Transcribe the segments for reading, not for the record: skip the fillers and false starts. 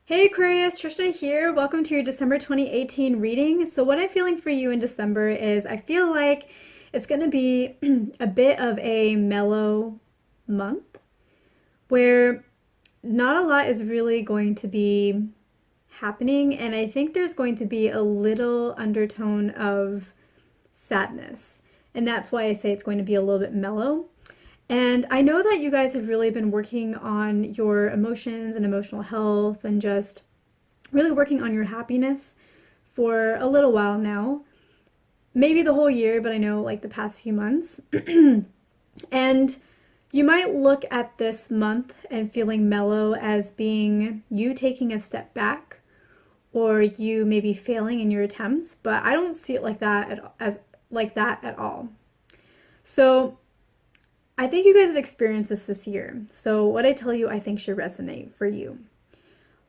Hey Aquarius, Trishna here. Welcome to your December 2018 reading. So what I'm feeling for you in December is I feel like it's going to be a bit of a mellow month where not a lot is really going to be happening, and I think there's going to be a little undertone of sadness. And that's why I say it's going to be a little bit mellow. And I know that you guys have really been working on your emotions and emotional health and just really working on your happiness for a little while now. Maybe the whole year, but I know like the past few months. And you might look at this month and feeling mellow as being you taking a step back or you maybe failing in your attempts, but I don't see it like that at all. So I think you guys have experienced this year. So what I tell you, I think should resonate for you.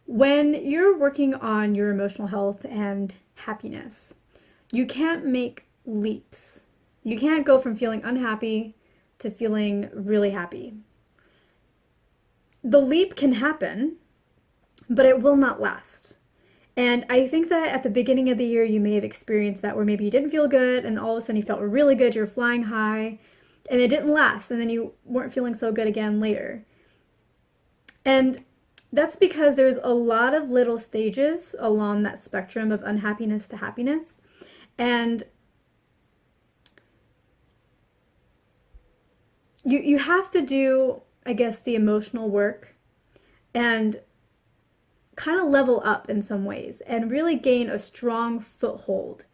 When you're working on your emotional health and happiness, you can't make leaps. You can't go from feeling unhappy to feeling really happy. The leap can happen, but it will not last. And I think that at the beginning of the year, you may have experienced that where maybe you didn't feel good and all of a sudden you felt really good, you're flying high, and it didn't last, and then you weren't feeling so good again later. And that's because there's a lot of little stages along that spectrum of unhappiness to happiness. And you have to do, I guess, the emotional work and kind of level up in some ways and really gain a strong foothold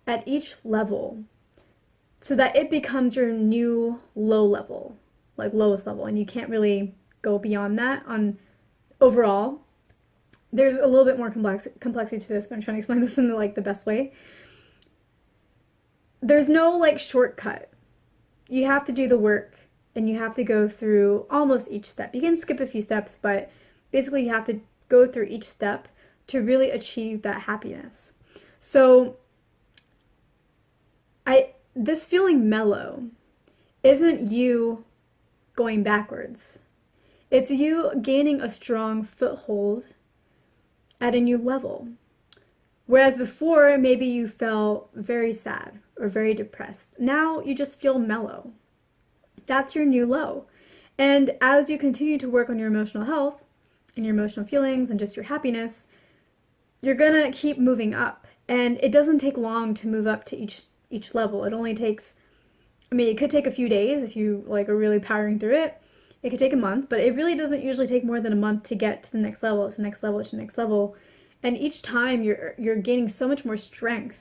at each level so that it becomes your new low level, like lowest level, and you can't really go beyond that on overall. There's a little bit more complexity to this, but I'm trying to explain this in like the best way. There's no like shortcut. You have to do the work and you have to go through almost each step. You can skip a few steps, but basically you have to go through each step to really achieve that happiness. So this feeling mellow isn't you going backwards. It's you gaining a strong foothold at a new level. Whereas before, maybe you felt very sad or very depressed. Now you just feel mellow. That's your new low. And as you continue to work on your emotional health and your emotional feelings and just your happiness, you're gonna keep moving up. And it doesn't take long to move up to each level. It only takes, I mean, it could take a few days if you like are really powering through it. It could take a month, but it really doesn't usually take more than a month to get to the next level, to the next level, to the next level. And each time you're gaining so much more strength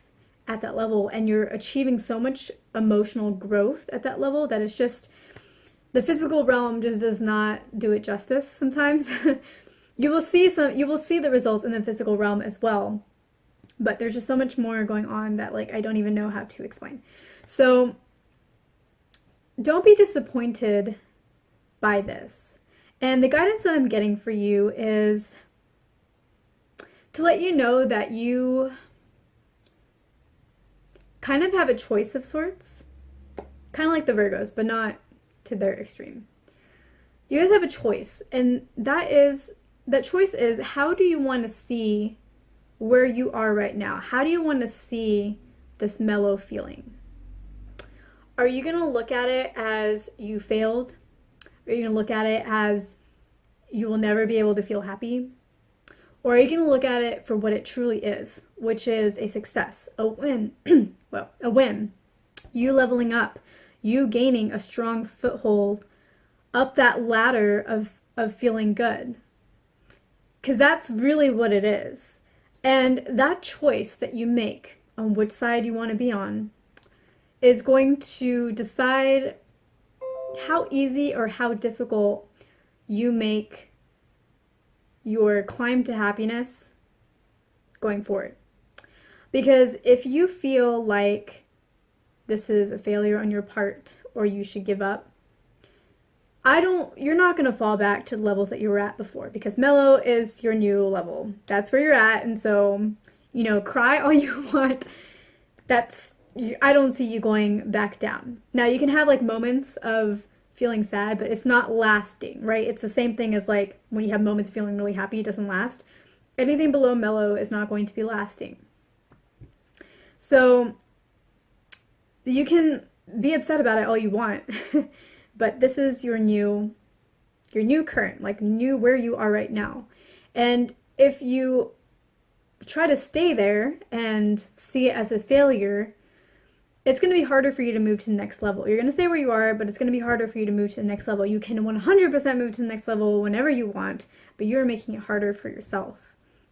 at that level, and you're achieving so much emotional growth at that level that it's just the physical realm just does not do it justice sometimes. You will see the results in the physical realm as well. But there's just so much more going on that like I don't even know how to explain. So don't be disappointed by this. And the guidance that I'm getting for you is to let you know that you kind of have a choice of sorts. Kind of like the Virgos, but not to their extreme. You guys have a choice, and that choice is, how do you want to see where you are right now? How do you want to see this mellow feeling? Are you going to look at it as you failed? Are you going to look at it as you will never be able to feel happy? Or are you going to look at it for what it truly is, which is a success, a win, well, a win. You leveling up, you gaining a strong foothold up that ladder of feeling good. Because that's really what it is. And that choice that you make on which side you want to be on is going to decide how easy or how difficult you make your climb to happiness going forward. Because if you feel like this is a failure on your part or you should give up, you're not going to fall back to the levels that you were at before, because mellow is your new level. That's where you're at. And so, cry all you want. I don't see you going back down. Now you can have like moments of feeling sad, but it's not lasting, right? It's the same thing as like when you have moments feeling really happy, it doesn't last. Anything below mellow is not going to be lasting. So you can be upset about it all you want, but this is your new current, like new where you are right now. And if you try to stay there and see it as a failure, it's going to be harder for you to move to the next level. You're going to stay where you are, but it's going to be harder for you to move to the next level. You can 100% move to the next level whenever you want, but you're making it harder for yourself.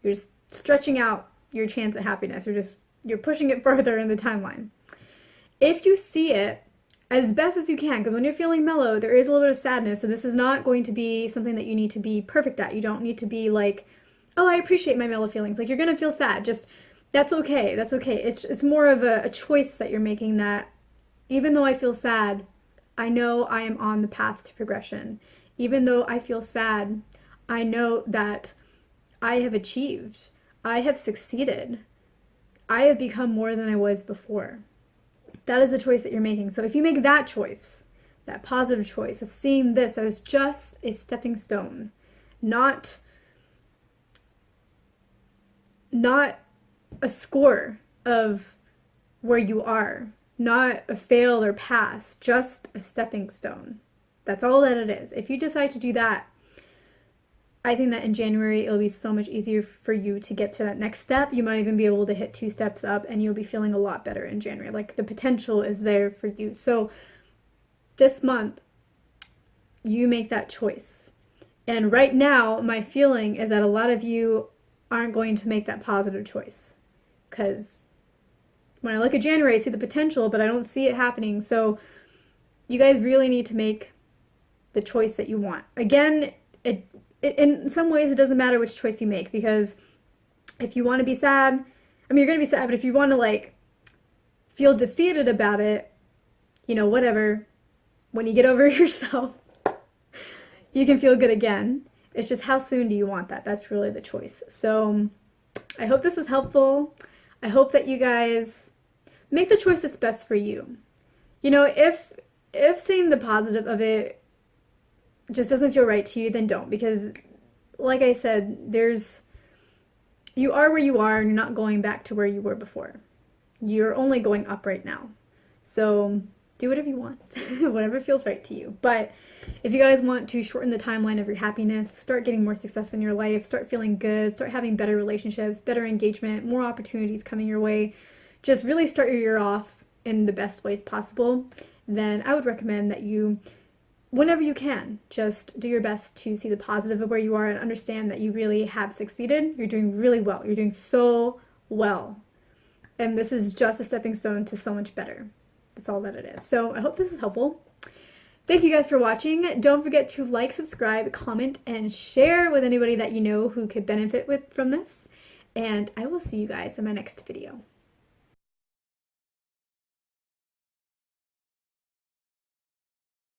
You're just stretching out your chance at happiness. You're pushing it further in the timeline. If you see it as best as you can, because when you're feeling mellow, there is a little bit of sadness, so this is not going to be something that you need to be perfect at. You don't need to be like, oh, I appreciate my mellow feelings. Like, you're going to feel sad. Just, that's okay. That's okay. It's more of a choice that you're making, that even though I feel sad, I know I am on the path to progression. Even though I feel sad, I know that I have achieved. I have succeeded. I have become more than I was before. That is the choice that you're making. So if you make that choice, that positive choice of seeing this as just a stepping stone, not a score of where you are, not a fail or pass, just a stepping stone. That's all that it is. If you decide to do that, I think that in January it'll be so much easier for you to get to that next step. You might even be able to hit 2 steps up, and you'll be feeling a lot better in January. Like, the potential is there for you. So this month, you make that choice. And right now, my feeling is that a lot of you aren't going to make that positive choice, because when I look at January, I see the potential, but I don't see it happening. So you guys really need to make the choice that you want. Again, in some ways, it doesn't matter which choice you make, because if you want to be sad, I mean, you're going to be sad, but if you want to, like, feel defeated about it, you know, whatever, when you get over yourself, you can feel good again. It's just, how soon do you want that? That's really the choice. So I hope this is helpful. I hope that you guys make the choice that's best for you. You know, if seeing the positive of it just doesn't feel right to you, then don't, because like I said, you are where you are, and you're not going back to where you were before. You're only going up right now. So do whatever you want, whatever feels right to you. But if you guys want to shorten the timeline of your happiness, start getting more success in your life, start feeling good, start having better relationships, better engagement, more opportunities coming your way, just really start your year off in the best ways possible, then I would recommend that you, whenever you can, just do your best to see the positive of where you are and understand that you really have succeeded. You're doing really well. You're doing so well. And this is just a stepping stone to so much better. That's all that it is. So I hope this is helpful. Thank you guys for watching. Don't forget to like, subscribe, comment, and share with anybody that you know who could benefit from this. And I will see you guys in my next video.